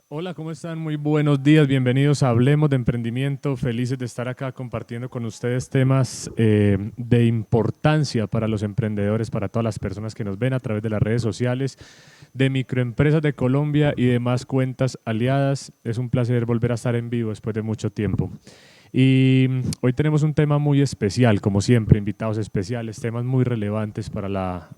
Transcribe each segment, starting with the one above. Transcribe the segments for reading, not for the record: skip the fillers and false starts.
Hola, ¿cómo están? Muy buenos días, bienvenidos a Hablemos de Emprendimiento. Felices de estar acá compartiendo con ustedes temas de importancia para los emprendedores, para todas las personas que nos ven a través de las redes sociales, de microempresas de Colombia y demás cuentas aliadas. Es un placer volver a estar en vivo después de mucho tiempo. Y hoy tenemos un tema muy especial, como siempre, invitados especiales, temas muy relevantes para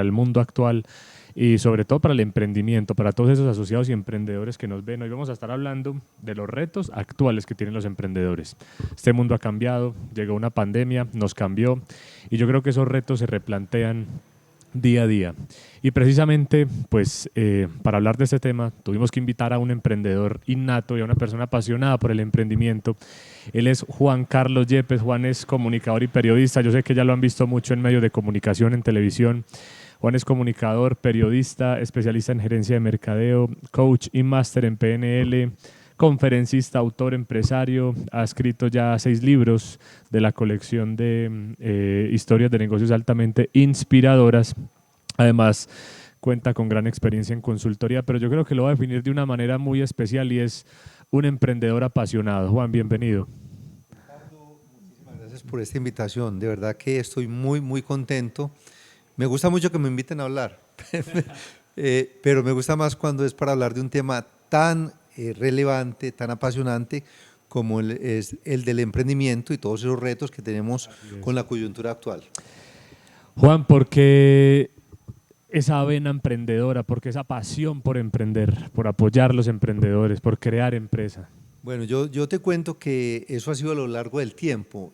el mundo actual y sobre todo para el emprendimiento, para todos esos asociados y emprendedores que nos ven. Hoy vamos a estar hablando de los retos actuales que tienen los emprendedores. Este mundo ha cambiado, llegó una pandemia, nos cambió y yo creo que esos retos se replantean día a día. Y precisamente, pues, para hablar de este tema, tuvimos que invitar a un emprendedor innato y a una persona apasionada por el emprendimiento. Él es Juan Carlos Yepes. Juan es comunicador y periodista. Yo sé que ya lo han visto mucho en medios de comunicación, en televisión. Juan es comunicador, periodista, especialista en gerencia de mercadeo, coach y máster en PNL, conferencista, autor, empresario. Ha escrito ya 6 libros de la colección de historias de negocios altamente inspiradoras. Además, cuenta con gran experiencia en consultoría, pero yo creo que lo va a definir de una manera muy especial y es un emprendedor apasionado. Juan, bienvenido. Ricardo, muchísimas gracias por esta invitación. De verdad que estoy muy contento. Me gusta mucho que me inviten a hablar, pero me gusta más cuando es para hablar de un tema tan relevante, tan apasionante como es el del emprendimiento y todos esos retos que tenemos con la coyuntura actual. Juan, ¿por qué esa vena emprendedora? ¿Por qué esa pasión por emprender, por apoyar a los emprendedores, por crear empresa? Bueno, yo te cuento que eso ha sido a lo largo del tiempo.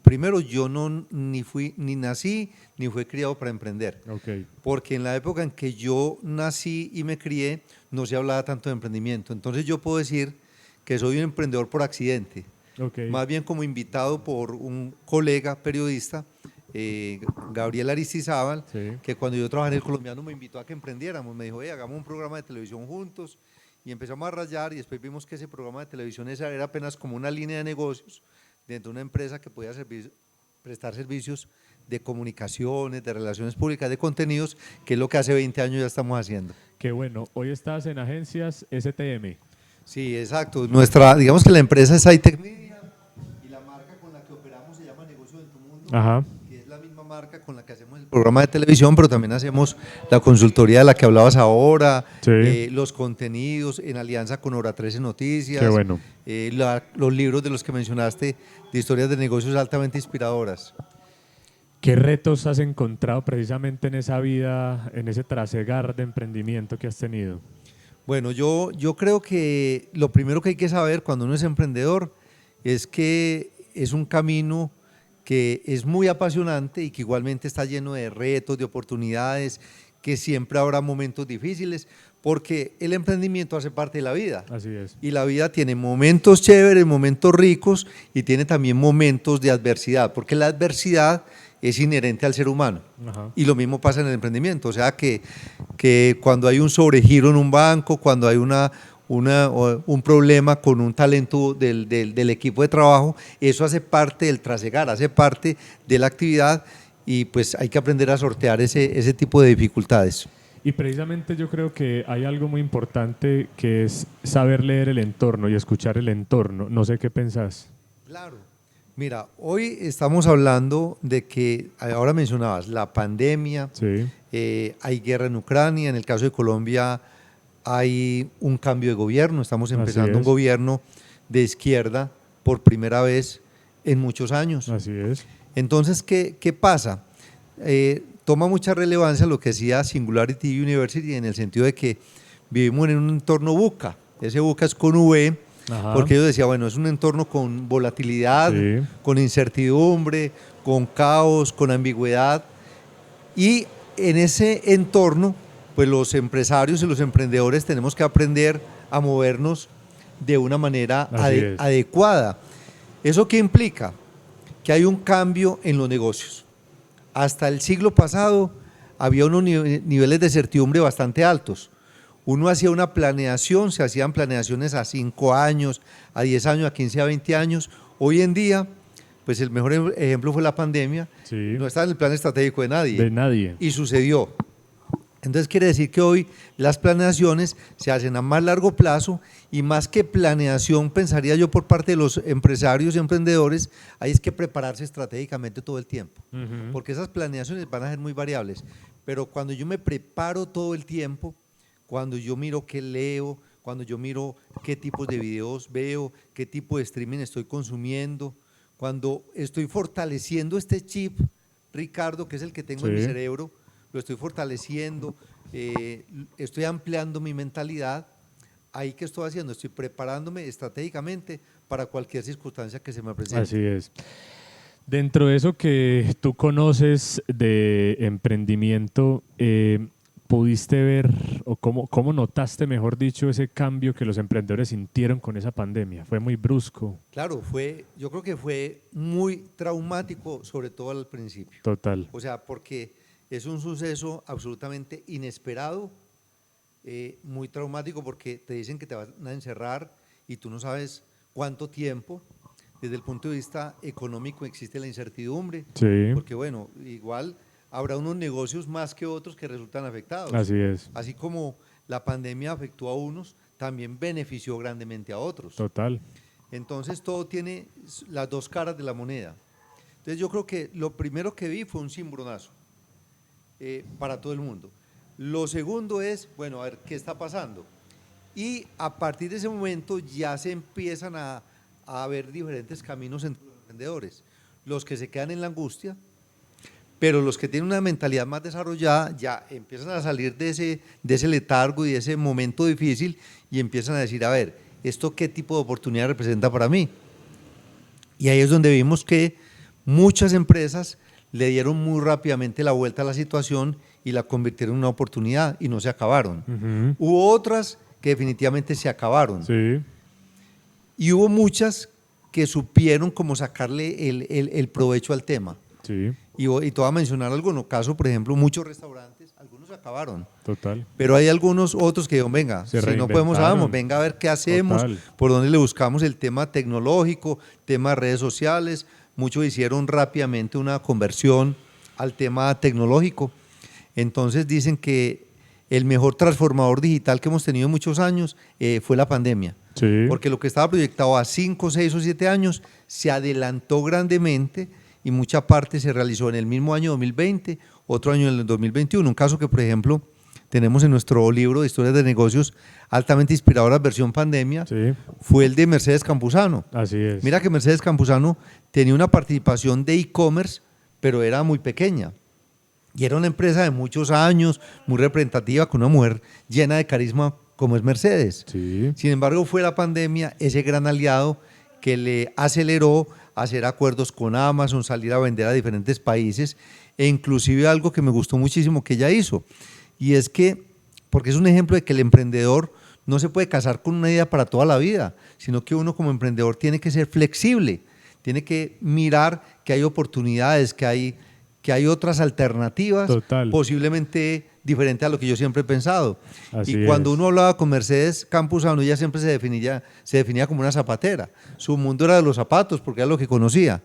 Primero, yo ni nací ni fui criado para emprender. Okay. Porque en la época en que yo nací y me crié, no se hablaba tanto de emprendimiento. Entonces yo puedo decir que soy un emprendedor por accidente. Okay. Más bien como invitado por un colega periodista, Gabriel Aristizábal, Sí. que cuando yo trabajaba en El Colombiano me invitó a que emprendiéramos. Me dijo, hagamos un programa de televisión juntos. Y empezamos a rayar y después vimos que ese programa de televisión era apenas como una línea de negocios dentro de una empresa que podía prestar servicios de comunicaciones, de relaciones públicas, de contenidos, que es lo que hace 20 años ya estamos haciendo. Qué bueno. Hoy estás en Agencias STM. Sí, exacto. Digamos que la empresa es iTech Media y la marca con la que operamos se llama Negocio en tu Mundo. Ajá. Que es la misma marca con la que hacemos el programa de televisión, pero también hacemos la consultoría de la que hablabas ahora, Sí. los contenidos en alianza con Hora 13 Noticias, Qué bueno. los libros de los que mencionaste, de historias de negocios altamente inspiradoras. ¿Qué retos has encontrado precisamente en esa vida, en ese trasegar de emprendimiento que has tenido? Bueno, yo creo que lo primero que hay que saber cuando uno es emprendedor es que es un camino que es muy apasionante y que igualmente está lleno de retos, de oportunidades, que siempre habrá momentos difíciles, porque el emprendimiento hace parte de la vida. Así es. Y la vida tiene momentos chéveres, momentos ricos y tiene también momentos de adversidad, porque la adversidad es inherente al ser humano. Ajá. Y lo mismo pasa en el emprendimiento, o sea que cuando hay un sobregiro en un banco, cuando hay un problema con un talento del equipo de trabajo, eso hace parte del trasegar, hace parte de la actividad y pues hay que aprender a sortear ese tipo de dificultades. Y precisamente yo creo que hay algo muy importante que es saber leer el entorno y escuchar el entorno. No sé qué pensás. Claro. Mira, hoy estamos hablando de que, ahora mencionabas, la pandemia, Sí. hay guerra en Ucrania, en el caso de Colombia hay un cambio de gobierno, estamos empezando un gobierno de izquierda por primera vez en muchos años. Así es. Entonces, ¿qué pasa? Toma mucha relevancia lo que decía Singularity University en el sentido de que vivimos en un entorno VUCA, ese VUCA es con V, Ajá. porque yo decía, bueno, es un entorno con volatilidad, Sí. con incertidumbre, con caos, con ambigüedad, y en ese entorno, pues los empresarios y los emprendedores tenemos que aprender a movernos de una manera adecuada. ¿Eso qué implica? Que hay un cambio en los negocios. Hasta el siglo pasado había unos niveles de certidumbre bastante altos. Uno hacía una planeación, se hacían planeaciones a 5 años, a 10 años, a 15, a 20 años. Hoy en día, pues el mejor ejemplo fue la pandemia. Sí. No estaba en el plan estratégico de nadie. De nadie. Y sucedió. Entonces quiere decir que hoy las planeaciones se hacen a más largo plazo y más que planeación, pensaría yo por parte de los empresarios y emprendedores, hay es que prepararse estratégicamente todo el tiempo, porque esas planeaciones van a ser muy variables, pero cuando yo me preparo todo el tiempo, cuando yo miro qué leo, cuando yo miro qué tipos de videos veo, qué tipo de streaming estoy consumiendo, cuando estoy fortaleciendo este chip, Ricardo, que es el que tengo en mi cerebro, lo estoy fortaleciendo, estoy ampliando mi mentalidad. Ahí que estoy haciendo, estoy preparándome estratégicamente para cualquier circunstancia que se me presente. Así es. Dentro de eso que tú conoces de emprendimiento, ¿pudiste ver o cómo notaste, mejor dicho, ese cambio que los emprendedores sintieron con esa pandemia? ¿Fue muy brusco? Claro, yo creo que fue muy traumático, sobre todo al principio. Total. O sea, porque es un suceso absolutamente inesperado, muy traumático porque te dicen que te van a encerrar y tú no sabes cuánto tiempo. Desde el punto de vista económico existe la incertidumbre, porque bueno, igual habrá unos negocios más que otros que resultan afectados. Así es. Así como la pandemia afectó a unos, también benefició grandemente a otros. Total. Entonces todo tiene las dos caras de la moneda. Entonces yo creo que lo primero que vi fue un cimbronazo para todo el mundo. Lo segundo es, bueno, a ver qué está pasando. Y a partir de ese momento ya se empiezan a ver diferentes caminos entre los emprendedores. Los que se quedan en la angustia, pero los que tienen una mentalidad más desarrollada ya empiezan a salir de ese letargo y de ese momento difícil y empiezan a decir, a ver, ¿esto qué tipo de oportunidad representa para mí? Y ahí es donde vimos que muchas empresas le dieron muy rápidamente la vuelta a la situación y la convirtieron en una oportunidad y no se acabaron. Hubo otras que definitivamente se acabaron. Sí. Y hubo muchas que supieron cómo sacarle el provecho al tema. Sí. Y te voy a mencionar algunos casos, por ejemplo, muchos restaurantes, algunos se acabaron. Total. Pero hay algunos otros que dijeron, venga, si no podemos, vamos, venga a ver qué hacemos, por dónde le buscamos el tema tecnológico, tema de redes sociales. Muchos hicieron rápidamente una conversión al tema tecnológico. Entonces dicen que el mejor transformador digital que hemos tenido en muchos años fue la pandemia. Sí. Porque lo que estaba proyectado a 5, 6 o 7 años se adelantó grandemente y mucha parte se realizó en el mismo año 2020, otro año en el 2021. Un caso que, por ejemplo, tenemos en nuestro libro de historias de negocios altamente inspiradoras versión pandemia, fue el de Mercedes Campuzano. Así es. Mira que Mercedes Campuzano tenía una participación de e-commerce, pero era muy pequeña. Y era una empresa de muchos años, muy representativa, con una mujer llena de carisma como es Mercedes. Sí. Sin embargo, fue la pandemia ese gran aliado que le aceleró a hacer acuerdos con Amazon, salir a vender a diferentes países, e inclusive algo que me gustó muchísimo que ella hizo, y es que, porque es un ejemplo de que el emprendedor no se puede casar con una idea para toda la vida, sino que uno como emprendedor tiene que ser flexible, tiene que mirar que hay oportunidades, que hay otras alternativas, Total. posiblemente diferente a lo que yo siempre he pensado. Así y cuando es. uno hablaba con Mercedes Campuzano, ella siempre se definía como una zapatera. Su mundo era de los zapatos, porque era lo que conocía.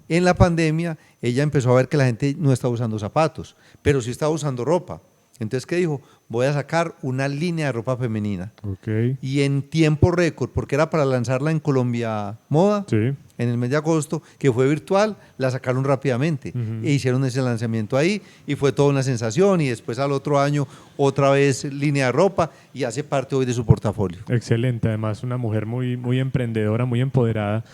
En la pandemia, ella empezó a ver que la gente no estaba usando zapatos, pero sí estaba usando ropa. Entonces, ¿qué dijo? Voy a sacar una línea de ropa femenina. Okay. Y en tiempo récord, porque era para lanzarla en Colombia Moda, en el mes de agosto, que fue virtual, la sacaron rápidamente. E hicieron ese lanzamiento ahí y fue toda una sensación. Y después al otro año, otra vez línea de ropa y hace parte hoy de su portafolio. Excelente, además una mujer muy, muy emprendedora, muy empoderada.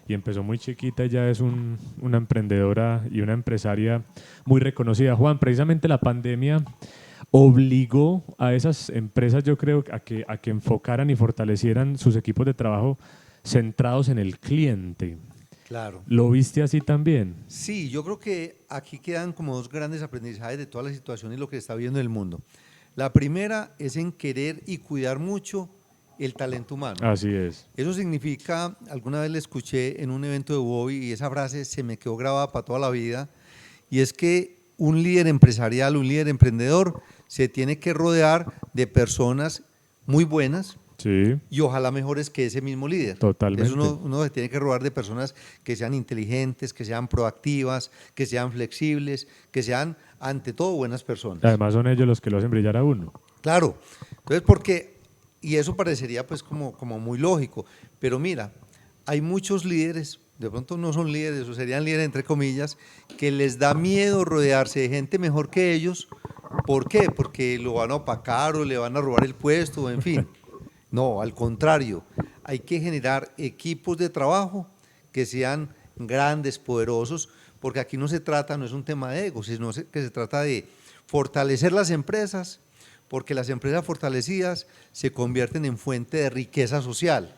Y empezó muy chiquita y ya es una emprendedora y una empresaria muy reconocida. Juan, precisamente la pandemia obligó a esas empresas, yo creo, a que enfocaran y fortalecieran sus equipos de trabajo centrados en el cliente. Claro. ¿Lo viste así también? Sí, yo creo que aquí quedan como dos grandes aprendizajes de toda la situación y lo que está viendo en el mundo. La primera es en querer y cuidar mucho el talento humano. Así es. Eso significa, alguna vez le escuché en un evento de Bobby y esa frase se me quedó grabada para toda la vida, y es que un líder empresarial, un líder emprendedor se tiene que rodear de personas muy buenas, Sí, y ojalá mejores que ese mismo líder. totalmente. Entonces uno se tiene que rodear de personas que sean inteligentes, que sean proactivas, que sean flexibles, que sean ante todo buenas personas. Además son ellos los que lo hacen brillar a uno. Claro, entonces porque, y eso parecería pues como muy lógico, pero mira, hay muchos líderes, de pronto no son líderes o serían líderes entre comillas, que les da miedo rodearse de gente mejor que ellos. ¿Por qué? Porque lo van a opacar o le van a robar el puesto, en fin. No, al contrario, hay que generar equipos de trabajo que sean grandes, poderosos, porque aquí no se trata, no es un tema de ego, sino que se trata de fortalecer las empresas, porque las empresas fortalecidas se convierten en fuente de riqueza social,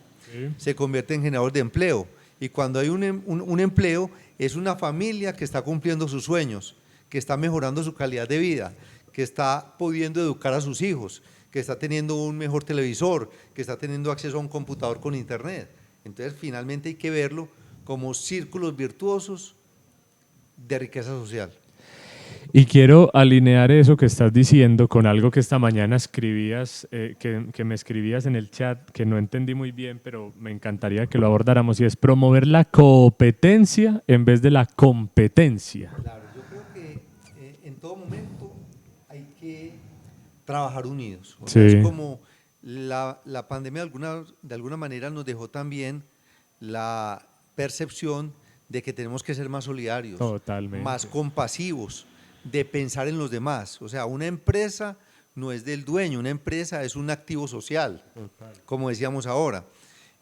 se convierten en generadores de empleo, y cuando hay un empleo es una familia que está cumpliendo sus sueños, que está mejorando su calidad de vida, que está pudiendo educar a sus hijos, que está teniendo un mejor televisor, que está teniendo acceso a un computador con internet. Entonces finalmente hay que verlo como círculos virtuosos de riqueza social. Y quiero alinear eso que estás diciendo con algo que esta mañana escribías, que me escribías en el chat, que no entendí muy bien, pero me encantaría que lo abordáramos, y es promover la competencia en vez de la competencia. Claro, yo creo que en todo momento hay que trabajar unidos. O sea, Sí. es como la pandemia de alguna manera nos dejó también la percepción de que tenemos que ser más solidarios, Totalmente. más compasivos, de pensar en los demás. O sea, una empresa no es del dueño, una empresa es un activo social, como decíamos ahora.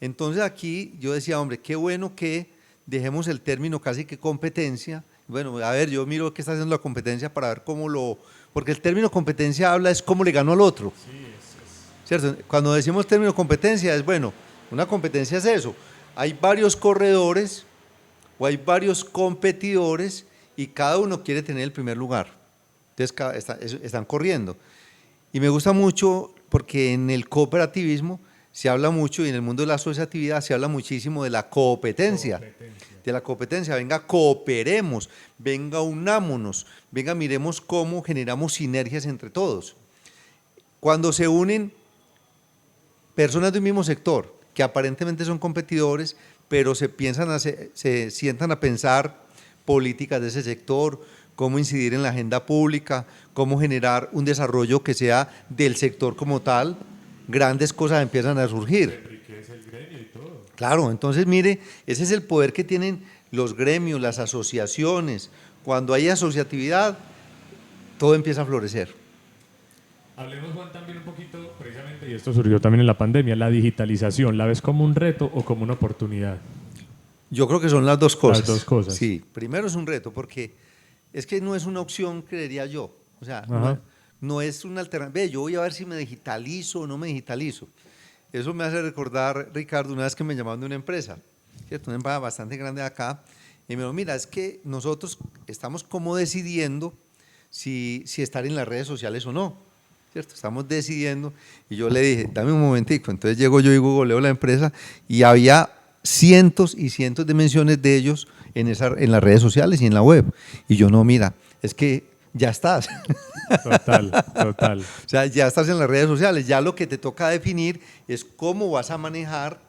Entonces aquí yo decía, hombre, qué bueno que dejemos el término casi que competencia. Bueno, a ver, yo miro qué está haciendo la competencia para ver cómo porque el término competencia habla es cómo le gano al otro. ¿Cierto? Cuando decimos término competencia es, bueno, una competencia es eso. Hay varios corredores o hay varios competidores y cada uno quiere tener el primer lugar. Entonces están corriendo. Y me gusta mucho porque en el cooperativismo se habla mucho y en el mundo de la asociatividad se habla muchísimo de la competencia. De la competencia, venga, cooperemos, venga, unámonos, venga, miremos cómo generamos sinergias entre todos. Cuando se unen personas de un mismo sector, que aparentemente son competidores, pero se sientan a pensar políticas de ese sector, cómo incidir en la agenda pública, cómo generar un desarrollo que sea del sector como tal, grandes cosas empiezan a surgir. Claro, entonces mire, ese es el poder que tienen los gremios, las asociaciones. Cuando hay asociatividad, todo empieza a florecer. Hablemos, Juan, también un poquito, precisamente, y esto surgió también en la pandemia, la digitalización. ¿La ves como un reto o como una oportunidad? Yo creo que son las dos cosas. Las dos cosas. Sí, primero es un reto porque es que no es una opción, creería yo. O sea, no es una alternativa. Ve, yo voy a ver si me digitalizo o no me digitalizo. Eso me hace recordar, Ricardo, una vez que me llamaron de una empresa, ¿cierto? Una empresa bastante grande de acá, y me dijo, mira, es que nosotros estamos como decidiendo si estar en las redes sociales o no, ¿cierto? Estamos decidiendo, y yo le dije, dame un momentico. Entonces llego yo y googleo la empresa, y había cientos y cientos de menciones de ellos en las redes sociales y en la web. Y yo, no, mira, es que ya estás. Total, total. O sea, ya estás en las redes sociales, ya lo que te toca definir es cómo vas a manejar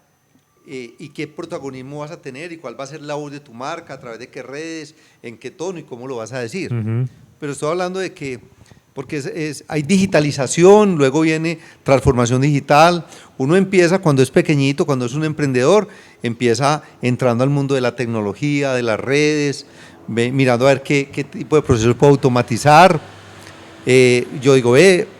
y qué protagonismo vas a tener y cuál va a ser la voz de tu marca, a través de qué redes, en qué tono y cómo lo vas a decir. Pero estoy hablando de que, porque hay digitalización, luego viene transformación digital. Uno empieza cuando es pequeñito, cuando es un emprendedor, empieza entrando al mundo de la tecnología, de las redes, mirando a ver qué tipo de procesos puedo automatizar. Yo digo,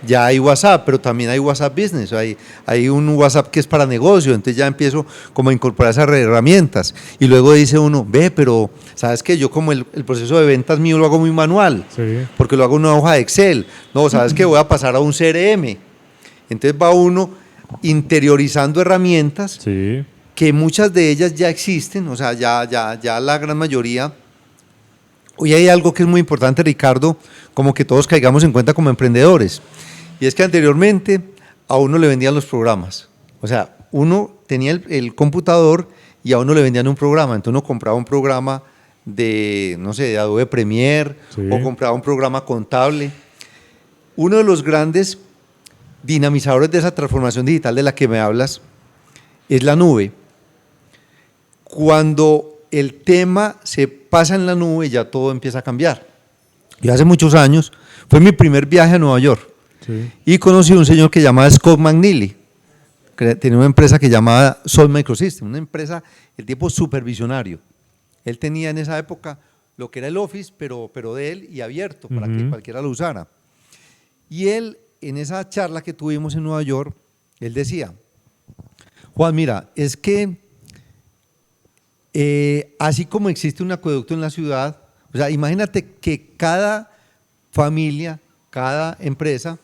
ya hay WhatsApp, pero también hay WhatsApp Business, hay un WhatsApp que es para negocio, entonces ya empiezo como a incorporar esas herramientas. Y luego dice uno, pero ¿sabes qué? Yo como el proceso de ventas mío lo hago muy manual, porque lo hago en una hoja de Excel. No, ¿sabes qué? Voy a pasar a un CRM. Entonces va uno interiorizando herramientas que muchas de ellas ya existen, o sea, ya la gran mayoría. Hoy hay algo que es muy importante, Ricardo, como que todos caigamos en cuenta como emprendedores, y es que anteriormente a uno le vendían los programas. O sea, uno tenía el computador y a uno le vendían un programa, entonces uno compraba un programa de, no sé, de Adobe Premiere o compraba un programa contable. Uno de los grandes dinamizadores de esa transformación digital de la que me hablas es la nube. Cuando el tema se pasa en la nube, ya todo empieza a cambiar. Yo hace muchos años, fue mi primer viaje a Nueva York, sí, y conocí a un señor que se llamaba Scott McNealy, que tenía una empresa que llamaba Sol Microsystems, una empresa, el tipo supervisionario. Él tenía en esa época lo que era el Office, pero de él y abierto para que cualquiera lo usara. Y él, en esa charla que tuvimos en Nueva York, él decía, Juan, mira, es que así como existe un acueducto en la ciudad, o sea, imagínate que cada familia, cada empresa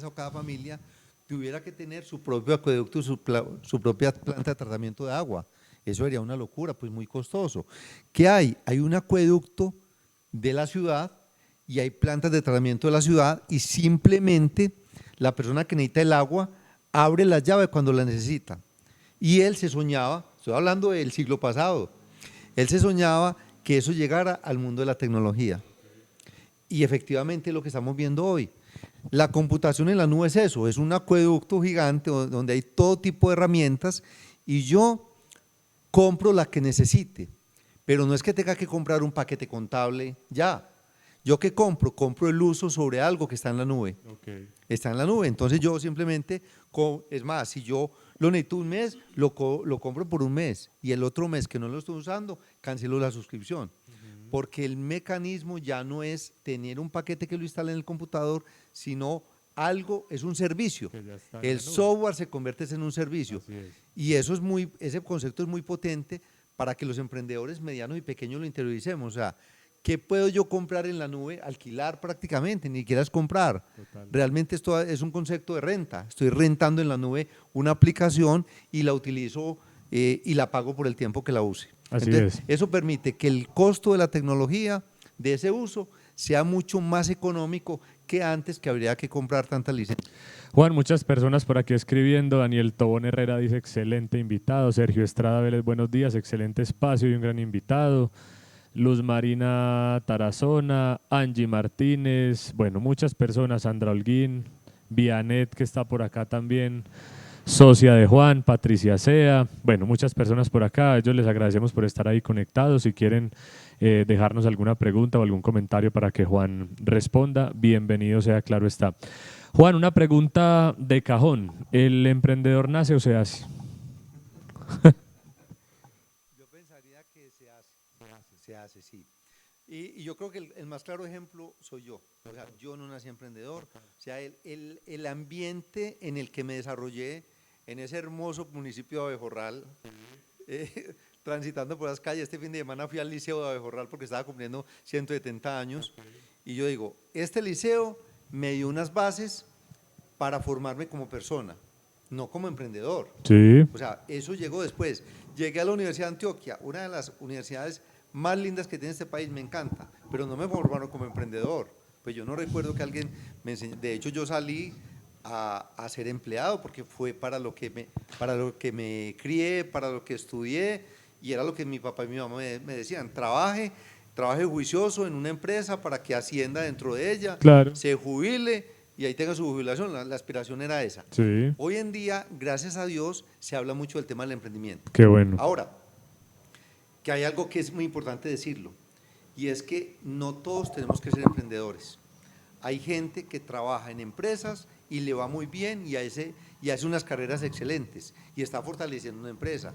o cada familia tuviera que tener su propio acueducto, su propia planta de tratamiento de agua. Eso sería una locura, pues muy costoso. ¿Qué hay? Hay un acueducto de la ciudad y hay plantas de tratamiento de la ciudad y simplemente la persona que necesita el agua abre la llave cuando la necesita. Y él se soñaba, estoy hablando del siglo pasado, él se soñaba que eso llegara al mundo de la tecnología. Y efectivamente lo que estamos viendo hoy. La computación en la nube es eso, es un acueducto gigante donde hay todo tipo de herramientas y yo compro la que necesite, pero no es que tenga que comprar un paquete contable ya. Yo que compro el uso sobre algo que está en la nube. Okay. Está en la nube, entonces yo simplemente, es más, si yo lo necesito un mes, lo compro por un mes y el otro mes que no lo estoy usando, cancelo la suscripción. Porque el mecanismo ya no es tener un paquete que lo instale en el computador, sino algo, es un servicio. El software se convierte en un servicio. Y eso ese concepto es muy potente para que los emprendedores medianos y pequeños lo interioricemos. O sea, ¿qué puedo yo comprar en la nube? Alquilar prácticamente, ni siquiera es comprar. Totalmente. Realmente esto es un concepto de renta. Estoy rentando en la nube una aplicación y la utilizo y la pago por el tiempo que la use. Entonces, eso permite que el costo de la tecnología, de ese uso, sea mucho más económico que antes, que habría que comprar tanta licencia. Juan, muchas personas por aquí escribiendo. Daniel Tobón Herrera dice excelente invitado. Sergio Estrada Vélez, buenos días, excelente espacio y un gran invitado. Luz Marina Tarazona, Angie Martínez, bueno, muchas personas, Sandra Holguín, Vianet que está por acá también, socia de Juan, Patricia Sea, bueno, muchas personas por acá. A ellos les agradecemos por estar ahí conectados. Si quieren dejarnos alguna pregunta o algún comentario para que Juan responda, bienvenido sea, claro está. Juan, una pregunta de cajón, ¿el emprendedor nace o se hace? Yo pensaría que se hace, sí. Y yo creo que el más claro ejemplo soy yo. O sea, yo no nací emprendedor. O sea, el ambiente en el que me desarrollé en ese hermoso municipio de Abejorral, transitando por las calles, este fin de semana fui al liceo de Abejorral porque estaba cumpliendo 170 años, y yo digo, este liceo me dio unas bases para formarme como persona, no como emprendedor. Sí. O sea, eso llegó después. Llegué a la Universidad de Antioquia, una de las universidades más lindas que tiene este país, me encanta, pero no me formaron como emprendedor. Pues yo no recuerdo que alguien me enseñó. De hecho, yo salí a ser empleado porque fue para lo que me crié, para lo que estudié, y era lo que mi papá y mi mamá me decían: trabaje juicioso en una empresa para que ascienda dentro de ella, claro, se jubile y ahí tenga su jubilación. La aspiración era esa. Sí. Hoy en día, gracias a Dios, se habla mucho del tema del emprendimiento. Qué bueno. Ahora, que hay algo que es muy importante decirlo, y es que no todos tenemos que ser emprendedores. Hay gente que trabaja en empresas y le va muy bien y hace unas carreras excelentes y está fortaleciendo una empresa.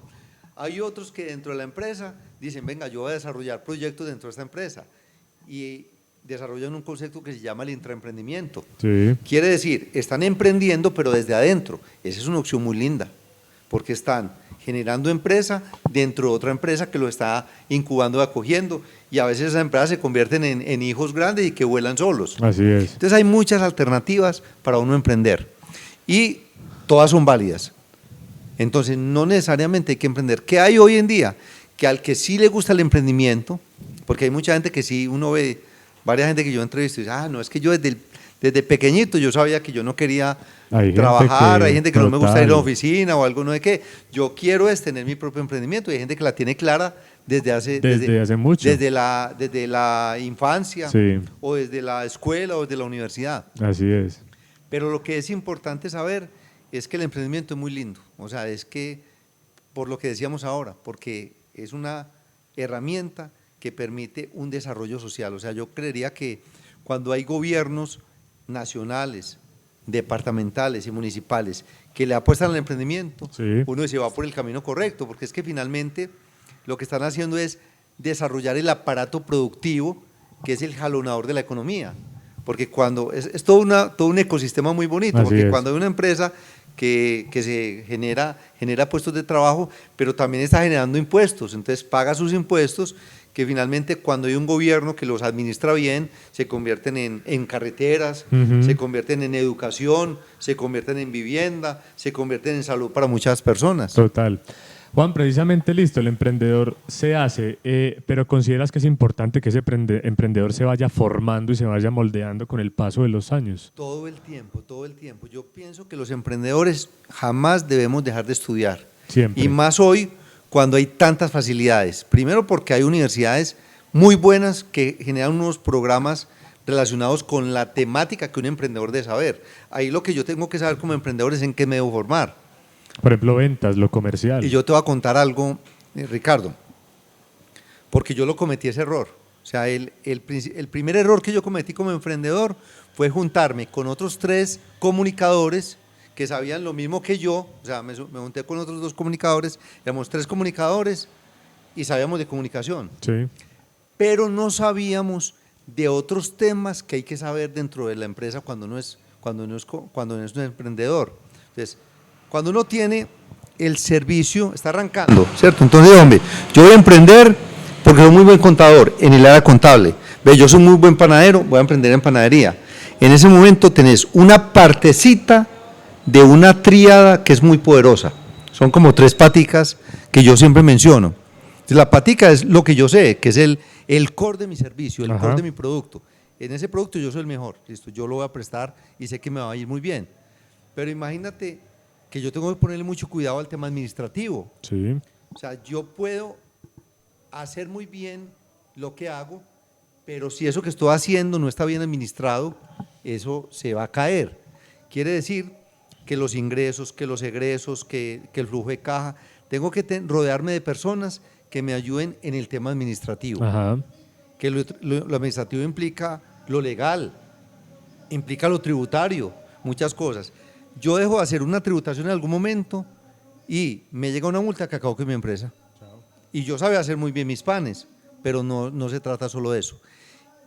Hay otros que dentro de la empresa dicen: venga, yo voy a desarrollar proyectos dentro de esta empresa, y desarrollan un concepto que se llama el intraemprendimiento. Sí. Quiere decir, están emprendiendo pero desde adentro. Esa es una opción muy linda, porque están generando empresa dentro de otra empresa que lo está incubando y acogiendo, y a veces esas empresas se convierten en hijos grandes y que vuelan solos. Así es. Entonces hay muchas alternativas para uno emprender y todas son válidas. Entonces no necesariamente hay que emprender. ¿Qué hay hoy en día? Que al que sí le gusta el emprendimiento, porque hay mucha gente que sí, uno ve, varias gente que yo entrevisto y dice: no, es que yo desde pequeñito yo sabía que yo no quería trabajar, hay gente que no me gusta ir a la oficina o algo, no de qué. Yo quiero tener mi propio emprendimiento, y hay gente que la tiene clara desde hace mucho. Desde la infancia, sí, o desde la escuela o desde la universidad. Así es. Pero lo que es importante saber es que el emprendimiento es muy lindo, o sea, es que, por lo que decíamos ahora, porque es una herramienta que permite un desarrollo social. O sea, yo creería que cuando hay gobiernos nacionales, departamentales y municipales que le apuestan al emprendimiento, Sí. uno se va por el camino correcto, porque es que finalmente lo que están haciendo es desarrollar el aparato productivo, que es el jalonador de la economía. Porque cuando es todo un ecosistema muy bonito, Así porque es. cuando hay una empresa que se genera puestos de trabajo, pero también está generando impuestos, entonces paga sus impuestos, que finalmente cuando hay un gobierno que los administra bien, se convierten en carreteras, Ujú. se convierten en educación, se convierten en vivienda, se convierten en salud para muchas personas. Total. Juan, precisamente listo, el emprendedor se hace, pero ¿consideras que es importante que ese emprendedor se vaya formando y se vaya moldeando con el paso de los años? Todo el tiempo, todo el tiempo. Yo pienso que los emprendedores jamás debemos dejar de estudiar. Siempre. Y más hoy, cuando hay tantas facilidades. Primero porque hay universidades muy buenas que generan unos programas relacionados con la temática que un emprendedor debe saber. Ahí lo que yo tengo que saber como emprendedor es en qué me debo formar. Por ejemplo, ventas, lo comercial. Y yo te voy a contar algo, Ricardo, porque yo lo cometí ese error. O sea, el primer error que yo cometí como emprendedor fue juntarme con otros 3 comunicadores que sabían lo mismo que yo. O sea, me junté con otros 2 comunicadores, éramos 3 comunicadores y sabíamos de comunicación, Sí. pero no sabíamos de otros temas que hay que saber dentro de la empresa cuando uno es un emprendedor. Entonces, cuando uno tiene el servicio, está arrancando, ¿cierto? Entonces, hombre, yo voy a emprender porque soy muy buen contador en el área contable. Ve, yo soy muy buen panadero, voy a emprender en panadería. En ese momento tenés una partecita de una tríada que es muy poderosa. Son como 3 paticas que yo siempre menciono. Entonces, la patica es lo que yo sé, que es el core de mi servicio, el Ajá. core de mi producto. En ese producto yo soy el mejor, listo, yo lo voy a prestar y sé que me va a ir muy bien. Pero imagínate que yo tengo que ponerle mucho cuidado al tema administrativo. Sí. O sea, yo puedo hacer muy bien lo que hago, pero si eso que estoy haciendo no está bien administrado, eso se va a caer. Quiere decir que los ingresos, que los egresos, que el flujo de caja, tengo que rodearme de personas que me ayuden en el tema administrativo. Ajá. Que lo administrativo implica lo legal, implica lo tributario, muchas cosas. Yo dejo de hacer una tributación en algún momento y me llega una multa que acabo con mi empresa. Y yo sabía hacer muy bien mis panes, pero no se trata solo de eso.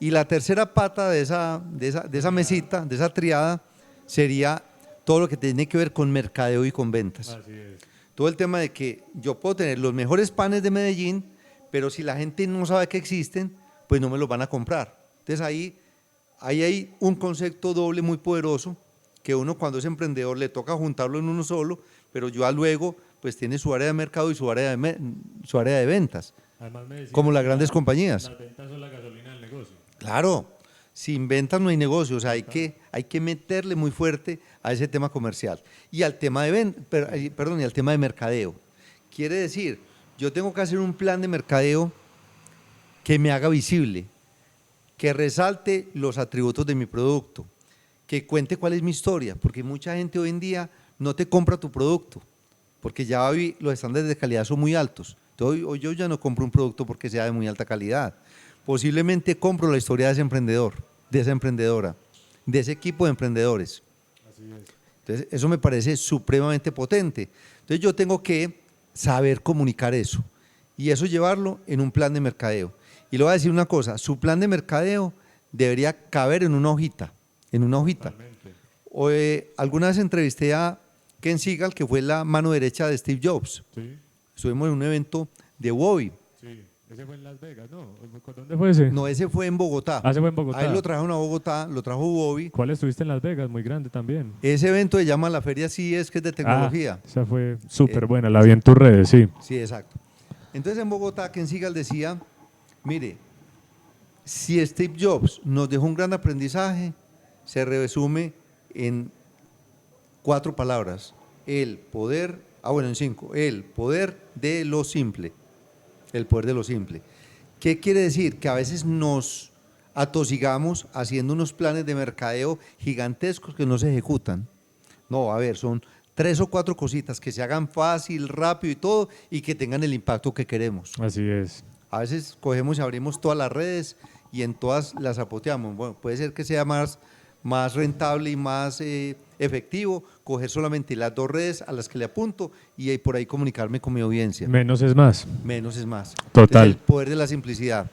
Y la tercera pata de esa mesita, de esa triada, sería todo lo que tiene que ver con mercadeo y con ventas. Así es. Todo el tema de que yo puedo tener los mejores panes de Medellín, pero si la gente no sabe que existen, pues no me los van a comprar. Entonces ahí hay un concepto doble muy poderoso, que uno cuando es emprendedor le toca juntarlo en uno solo, pero ya luego pues tiene su área de mercado y su área de ventas, Además me decías como las que grandes compañías. las ventas son la gasolina del negocio. Claro, sin ventas no hay negocio, o sea, hay que meterle muy fuerte a ese tema comercial y al tema de y al tema de mercadeo. Quiere decir, yo tengo que hacer un plan de mercadeo que me haga visible, que resalte los atributos de mi producto, que cuente cuál es mi historia, porque mucha gente hoy en día no te compra tu producto, porque ya hoy los estándares de calidad son muy altos. Entonces, hoy yo ya no compro un producto porque sea de muy alta calidad. Posiblemente compro la historia de ese emprendedor, de esa emprendedora, de ese equipo de emprendedores. Así es. Entonces, eso me parece supremamente potente. Entonces, yo tengo que saber comunicar eso y eso llevarlo en un plan de mercadeo. Y le voy a decir una cosa, su plan de mercadeo debería caber en una hojita, Totalmente. Alguna vez entrevisté a Ken Seagal, que fue la mano derecha de Steve Jobs. Sí. Estuvimos en un evento de Wowi. Sí. Ese fue en Las Vegas, ¿no? ¿Dónde fue ese? No, ese fue en Bogotá. Ah, ese fue en Bogotá. A él lo trajeron a Bogotá, lo trajo Wowi. ¿Cuál estuviste en Las Vegas? Muy grande también. Ese evento se llama la Feria CES, que es de tecnología. Esa fue súper buena, la vi en tus redes, sí. Sí, exacto. Entonces en Bogotá, Ken Seagal decía, mire, si Steve Jobs nos dejó un gran aprendizaje, se resume en 4 palabras. En 5. El poder de lo simple. El poder de lo simple. ¿Qué quiere decir? Que a veces nos atosigamos haciendo unos planes de mercadeo gigantescos que no se ejecutan. No, a ver, son 3 o 4 cositas que se hagan fácil, rápido y todo, y que tengan el impacto que queremos. Así es. A veces cogemos y abrimos todas las redes y en todas las apoteamos. Bueno, puede ser que sea más rentable y más efectivo coger solamente las 2 redes a las que le apunto y por ahí comunicarme con mi audiencia. Menos es más. Menos es más. Total. Es el poder de la simplicidad.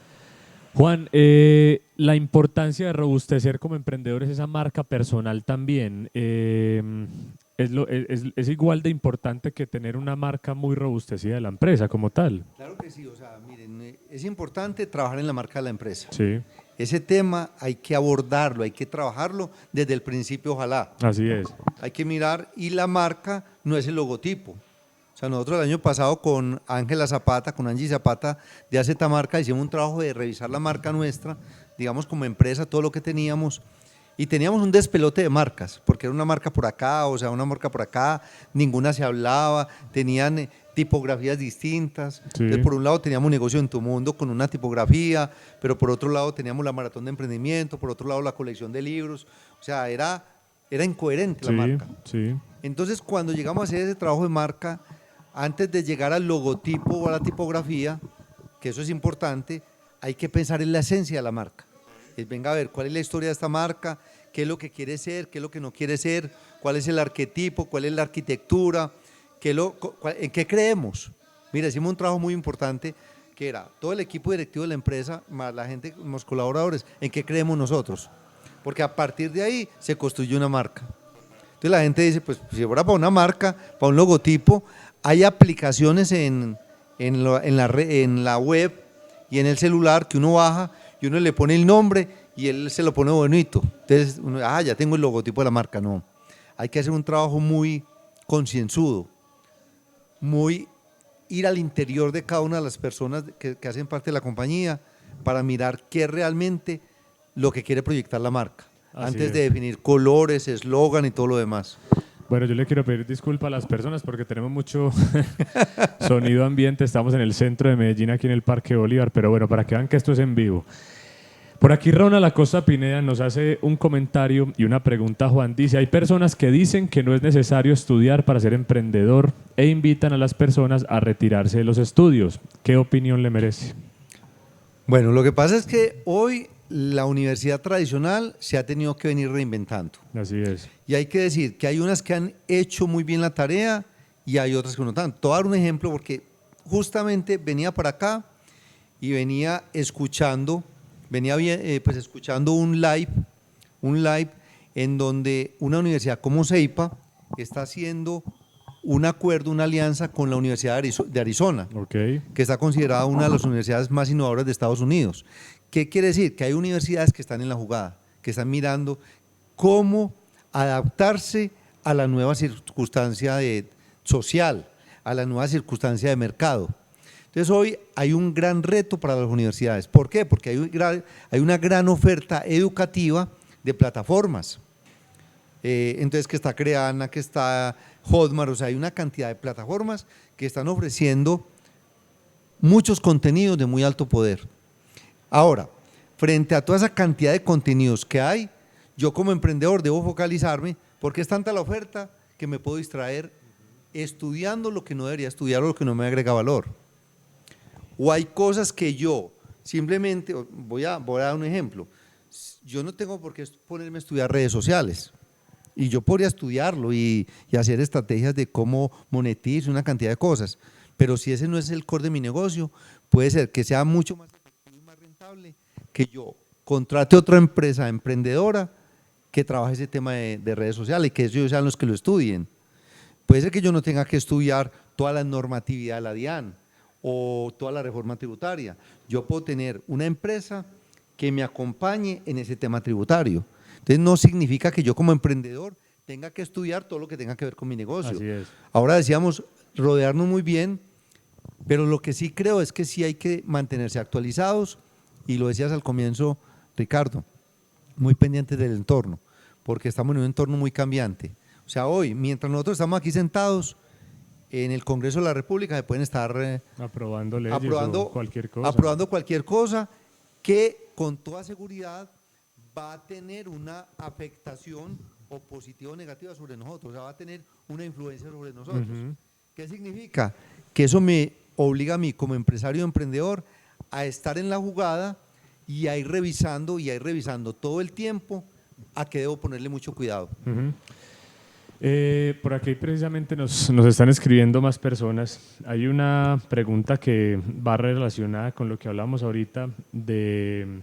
Juan, la importancia de robustecer como emprendedores esa marca personal también, es igual de importante que tener una marca muy robustecida de la empresa como tal. Claro que sí, o sea, miren, es importante trabajar en la marca de la empresa. Sí. Ese tema hay que abordarlo, hay que trabajarlo desde el principio, ojalá. Así es. Hay que mirar, y la marca no es el logotipo. O sea, nosotros el año pasado con Ángela Zapata, con Angie Zapata de AZ Marca, hicimos un trabajo de revisar la marca nuestra, digamos como empresa, todo lo que teníamos, y teníamos un despelote de marcas, porque era una marca por acá, o sea, una marca por acá, ninguna se hablaba, tenían tipografías distintas. Sí. Entonces, por un lado teníamos Negocio en tu Mundo con una tipografía, pero por otro lado teníamos la Maratón de Emprendimiento, por otro lado la colección de libros, o sea, era incoherente la marca. Sí. Entonces, cuando llegamos a hacer ese trabajo de marca, antes de llegar al logotipo o a la tipografía, que eso es importante, hay que pensar en la esencia de la marca. Venga a ver, ¿cuál es la historia de esta marca? ¿Qué es lo que quiere ser? ¿Qué es lo que no quiere ser? ¿Cuál es el arquetipo? ¿Cuál es la arquitectura? ¿En qué creemos? Mira, hicimos un trabajo muy importante que era todo el equipo directivo de la empresa, más la gente, los colaboradores, ¿en qué creemos nosotros? Porque a partir de ahí se construye una marca. Entonces la gente dice, pues si fuera para una marca, para un logotipo, hay aplicaciones en la web y en el celular que uno baja y uno le pone el nombre y él se lo pone bonito. Entonces, ya tengo el logotipo de la marca. No, hay que hacer un trabajo muy concienzudo, muy ir al interior de cada una de las personas que hacen parte de la compañía para mirar qué es realmente lo que quiere proyectar la marca, antes de definir colores, eslogan y todo lo demás. Bueno, yo le quiero pedir disculpas a las personas porque tenemos mucho sonido ambiente. Estamos en el centro de Medellín, aquí en el Parque Bolívar, pero bueno, para que vean que esto es en vivo. Por aquí Ronald Acosta Pineda nos hace un comentario y una pregunta. Juan dice, hay personas que dicen que no es necesario estudiar para ser emprendedor e invitan a las personas a retirarse de los estudios. ¿Qué opinión le merece? Bueno, lo que pasa es que hoy la universidad tradicional se ha tenido que venir reinventando. Así es. Y hay que decir que hay unas que han hecho muy bien la tarea y hay otras que no tanto. Te voy a dar un ejemplo porque justamente venía para acá y venía escuchando un live en donde una universidad como CEIPA está haciendo un acuerdo, una alianza con la Universidad de Arizona, Okay. que está considerada una de las universidades más innovadoras de Estados Unidos. ¿Qué quiere decir? Que hay universidades que están en la jugada, que están mirando cómo adaptarse a la nueva circunstancia social, a la nueva circunstancia de mercado. Entonces hoy hay un gran reto para las universidades. ¿Por qué? Porque hay una gran oferta educativa de plataformas. Entonces que está Creana, que está Hotmart, o sea, hay una cantidad de plataformas que están ofreciendo muchos contenidos de muy alto poder. Ahora, frente a toda esa cantidad de contenidos que hay, yo como emprendedor debo focalizarme porque es tanta la oferta que me puedo distraer estudiando lo que no debería estudiar o lo que no me agrega valor. O hay cosas que yo simplemente, voy a dar un ejemplo, yo no tengo por qué ponerme a estudiar redes sociales y yo podría estudiarlo y hacer estrategias de cómo monetizar una cantidad de cosas, pero si ese no es el core de mi negocio, puede ser que sea mucho más efectivo y más rentable que yo contrate otra empresa emprendedora que trabaje ese tema de redes sociales y que ellos sean los que lo estudien. Puede ser que yo no tenga que estudiar toda la normatividad de la DIAN o toda la reforma tributaria. Yo puedo tener una empresa que me acompañe en ese tema tributario. Entonces no significa que yo como emprendedor tenga que estudiar todo lo que tenga que ver con mi negocio. Así es. Ahora decíamos rodearnos muy bien, pero lo que sí creo es que sí hay que mantenerse actualizados y lo decías al comienzo, Ricardo, muy pendientes del entorno, porque estamos en un entorno muy cambiante. O sea, hoy, mientras nosotros estamos aquí sentados, en el Congreso de la República se pueden estar aprobando leyes o cualquier cosa. Aprobando cualquier cosa que con toda seguridad va a tener una afectación o positiva o negativa sobre nosotros, o sea, va a tener una influencia sobre nosotros. ¿Qué significa? Que eso me obliga a mí como empresario o emprendedor a estar en la jugada y a ir revisando todo el tiempo a qué debo ponerle mucho cuidado. Por aquí precisamente nos están escribiendo más personas. Hay una pregunta que va relacionada con lo que hablamos ahorita de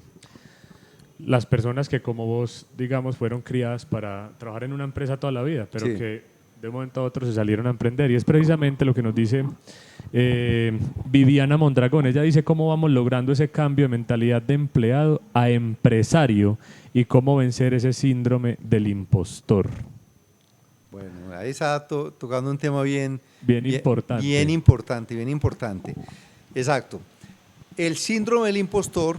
las personas que como vos, digamos, fueron criadas para trabajar en una empresa toda la vida, pero que de un momento a otro se salieron a emprender. Y es precisamente lo que nos dice Viviana Mondragón. Ella dice cómo vamos logrando ese cambio de mentalidad de empleado a empresario y cómo vencer ese síndrome del impostor. Bueno, ahí está tocando un tema bien importante. Bien importante. Exacto. El síndrome del impostor,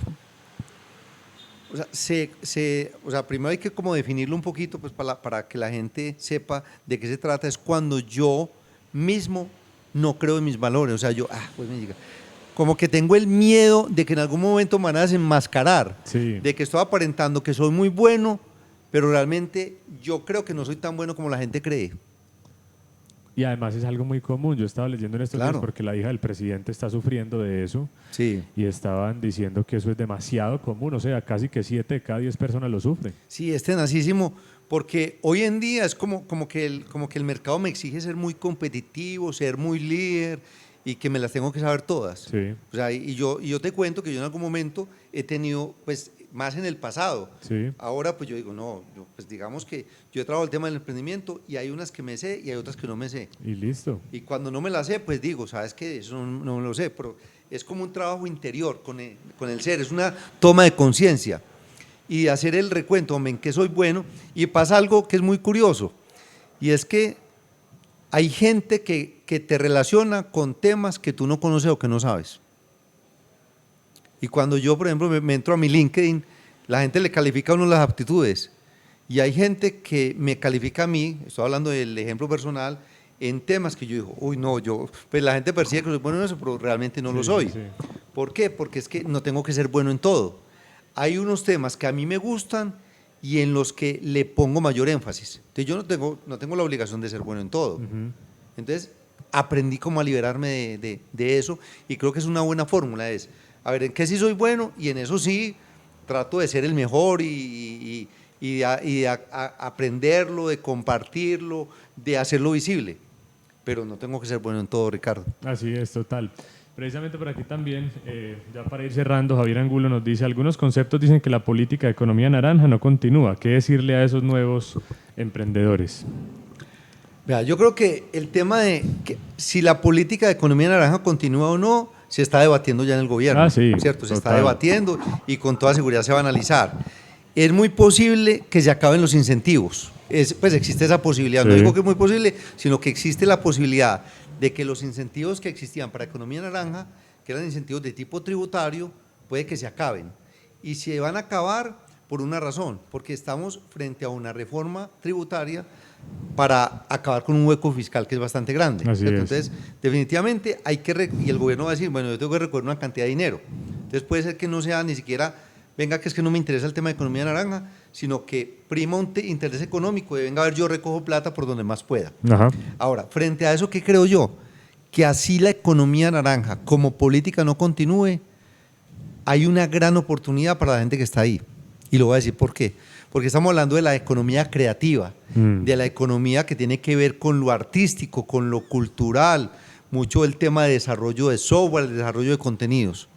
o sea, primero hay que como definirlo un poquito pues, para que la gente sepa de qué se trata. Es cuando yo mismo no creo en mis valores. O sea, pues me diga, como que tengo el miedo de que en algún momento me van a desenmascarar, de que estoy aparentando que soy muy bueno, pero realmente yo creo que no soy tan bueno como la gente cree. Y además es algo muy común. Yo estaba leyendo en estos días porque la hija del presidente está sufriendo de eso. Sí. Y estaban diciendo que eso es demasiado común. O sea, casi que 7 de cada 10 personas lo sufren. Sí, es tenacísimo. Porque hoy en día es como que el mercado me exige ser muy competitivo, ser muy líder y que me las tengo que saber todas. Sí. O sea, y yo te cuento que yo en algún momento he tenido, pues, más en el pasado. Sí. Ahora, pues yo digo, no, pues digamos que yo he trabajado el tema del emprendimiento y hay unas que me sé y hay otras que no me sé. Y listo. Y cuando no me las sé, pues digo, ¿sabes qué? Eso no me lo sé, pero es como un trabajo interior con el ser, es una toma de conciencia y hacer el recuento, hombre, en qué soy bueno. Y pasa algo que es muy curioso, y es que hay gente que te relaciona con temas que tú no conoces o que no sabes. Y cuando yo, por ejemplo, me entro a mi LinkedIn, la gente le califica a uno las aptitudes. Y hay gente que me califica a mí, estoy hablando del ejemplo personal, en temas que yo digo, uy, no, pues la gente percibe que soy bueno en eso, pero realmente no lo soy. Sí. ¿Por qué? Porque es que no tengo que ser bueno en todo. Hay unos temas que a mí me gustan y en los que le pongo mayor énfasis. Entonces yo no tengo la obligación de ser bueno en todo. Entonces aprendí como a liberarme de eso y creo que es una buena fórmula, a ver, ¿en qué sí soy bueno? Y en eso sí trato de ser el mejor y de aprenderlo, de compartirlo, de hacerlo visible. Pero no tengo que ser bueno en todo, Ricardo. Así es, total. Precisamente por aquí también, ya para ir cerrando, Javier Angulo nos dice, algunos conceptos dicen que la política de economía naranja no continúa. ¿Qué decirle a esos nuevos emprendedores? Mira, yo creo que el tema de que si la política de economía naranja continúa o no, se está debatiendo ya en el gobierno, sí, ¿cierto? Se está debatiendo y con toda seguridad se va a analizar. Es muy posible que se acaben los incentivos, pues existe esa posibilidad, no digo que es muy posible, sino que existe la posibilidad de que los incentivos que existían para economía naranja, que eran incentivos de tipo tributario, puede que se acaben. Y se van a acabar por una razón, porque estamos frente a una reforma tributaria para acabar con un hueco fiscal que es bastante grande. Entonces, definitivamente hay que, y el gobierno va a decir, bueno, yo tengo que recoger una cantidad de dinero. Entonces puede ser que no sea ni siquiera, venga, que es que no me interesa el tema de economía naranja, sino que prima un interés económico de, venga, a ver, yo recojo plata por donde más pueda. Ajá. Ahora, frente a eso, ¿qué creo yo? Que así la economía naranja como política no continúe, hay una gran oportunidad para la gente que está ahí. Y lo voy a decir por qué. Porque estamos hablando de la economía creativa, de la economía que tiene que ver con lo artístico, con lo cultural, mucho el tema de desarrollo de software, el desarrollo de contenidos.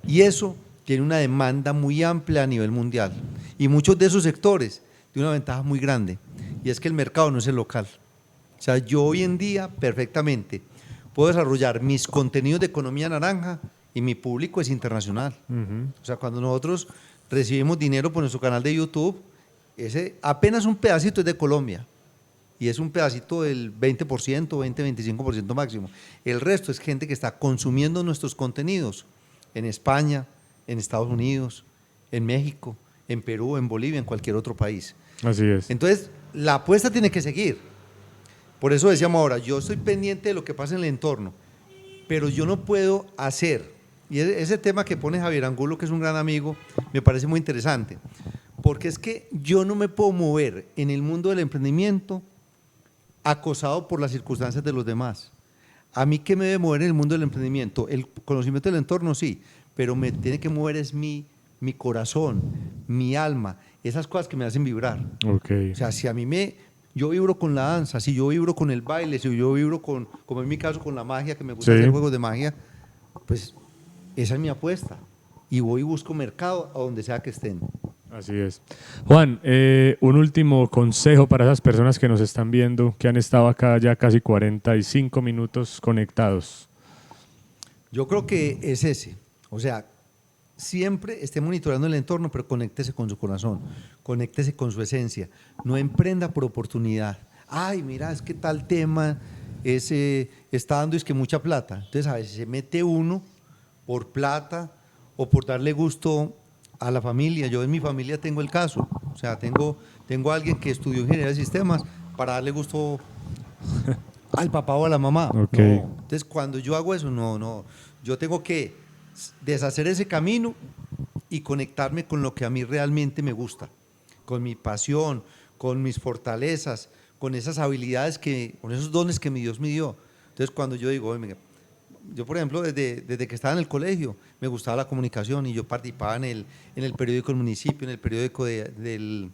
Y eso tiene una demanda muy amplia a nivel mundial. Y muchos de esos sectores tienen una ventaja muy grande, y es que el mercado no es el local. O sea, yo hoy en día perfectamente puedo desarrollar mis contenidos de economía naranja y mi público es internacional. O sea, cuando nosotros recibimos dinero por nuestro canal de YouTube, ese apenas un pedacito es de Colombia y es un pedacito del 20%, 20-25% máximo. El resto es gente que está consumiendo nuestros contenidos en España, en Estados Unidos, en México, en Perú, en Bolivia, en cualquier otro país. Así es. Entonces, la apuesta tiene que seguir. Por eso decíamos ahora, yo estoy pendiente de lo que pasa en el entorno, pero yo no puedo hacer Y ese tema que pone Javier Angulo, que es un gran amigo, me parece muy interesante, porque es que yo no me puedo mover en el mundo del emprendimiento acosado por las circunstancias de los demás. A mí, ¿qué me debe mover en el mundo del emprendimiento? El conocimiento del entorno, sí, pero me tiene que mover es mi corazón, mi alma, esas cosas que me hacen vibrar. Okay. O sea, si a mí yo vibro con la danza, si yo vibro con el baile, si yo vibro con, como en mi caso, con la magia, que me gusta Sí. hacer juegos de magia, pues esa es mi apuesta. Y voy y busco mercado a donde sea que estén. Así es. Juan, un último consejo para esas personas que nos están viendo, que han estado acá ya casi 45 minutos conectados. Yo creo que es ese. O sea, siempre esté monitoreando el entorno, pero conéctese con su corazón, conéctese con su esencia. No emprenda por oportunidad. Ay, mira, es que tal tema está dando es que mucha plata. Entonces a veces se mete uno por plata o por darle gusto a la familia. Yo en mi familia tengo el caso. O sea, tengo a alguien que estudió ingeniería de sistemas para darle gusto al papá o a la mamá. Okay. No. Entonces cuando yo hago eso, no. Yo tengo que deshacer ese camino y conectarme con lo que a mí realmente me gusta, con mi pasión, con mis fortalezas, con esas habilidades, con esos dones que mi Dios me dio. Entonces cuando yo digo, oye, yo por ejemplo desde que estaba en el colegio me gustaba la comunicación y yo participaba en el periódico del municipio, en el periódico del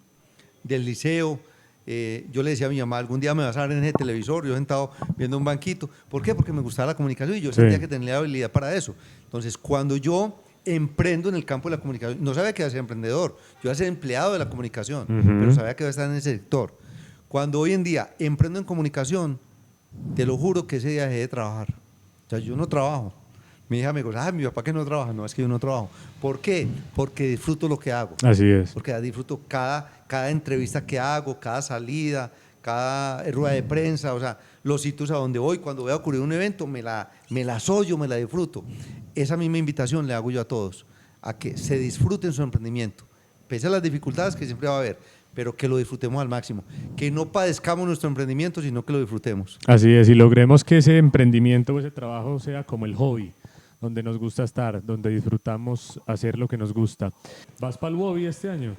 liceo. Yo le decía a mi mamá, algún día me vas a ver en ese televisor, yo sentado viendo un banquito. ¿Por qué? Porque me gustaba la comunicación y yo sentía que tenía habilidad para eso. Entonces, cuando yo emprendo en el campo de la comunicación, no sabía que iba a ser emprendedor, yo iba a ser empleado de la comunicación, pero sabía que iba a estar en ese sector. Cuando hoy en día emprendo en comunicación, te lo juro que ese día dejé de trabajar. O sea, yo no trabajo. Mi hija me dice, mi papá que no trabaja. No, es que yo no trabajo. ¿Por qué? Porque disfruto lo que hago. Así es. Porque disfruto cada entrevista que hago, cada salida, cada rueda de prensa, o sea, los sitios a donde voy. Cuando voy a ocurrir un evento, me la soyo, me la disfruto. Esa misma invitación le hago yo a todos, a que se disfruten su emprendimiento, pese a las dificultades que siempre va a haber, pero que lo disfrutemos al máximo, que no padezcamos nuestro emprendimiento, sino que lo disfrutemos. Así es, y logremos que ese emprendimiento o ese trabajo sea como el hobby, donde nos gusta estar, donde disfrutamos hacer lo que nos gusta. ¿Vas para el Wobby este año?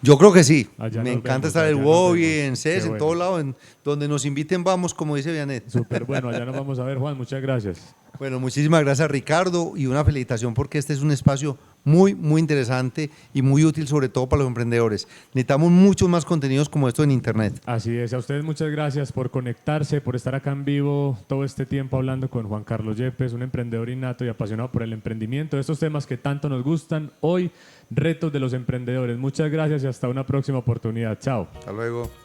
Yo creo que sí. Allá Me nos encanta vemos, estar en allá el nos Wobby, vemos. en CES, Qué en todo bueno. lado, donde nos inviten vamos, como dice Vianet. Súper bueno, allá nos vamos a ver, Juan, muchas gracias. Bueno, muchísimas gracias, Ricardo, y una felicitación porque este es un espacio muy, muy interesante y muy útil, sobre todo para los emprendedores. Necesitamos muchos más contenidos como esto en Internet. Así es, a ustedes muchas gracias por conectarse, por estar acá en vivo todo este tiempo hablando con Juan Carlos Yepes, un emprendedor innato y apasionado por el emprendimiento, de estos temas que tanto nos gustan hoy, retos de los emprendedores. Muchas gracias y hasta una próxima oportunidad. Chao. Hasta luego.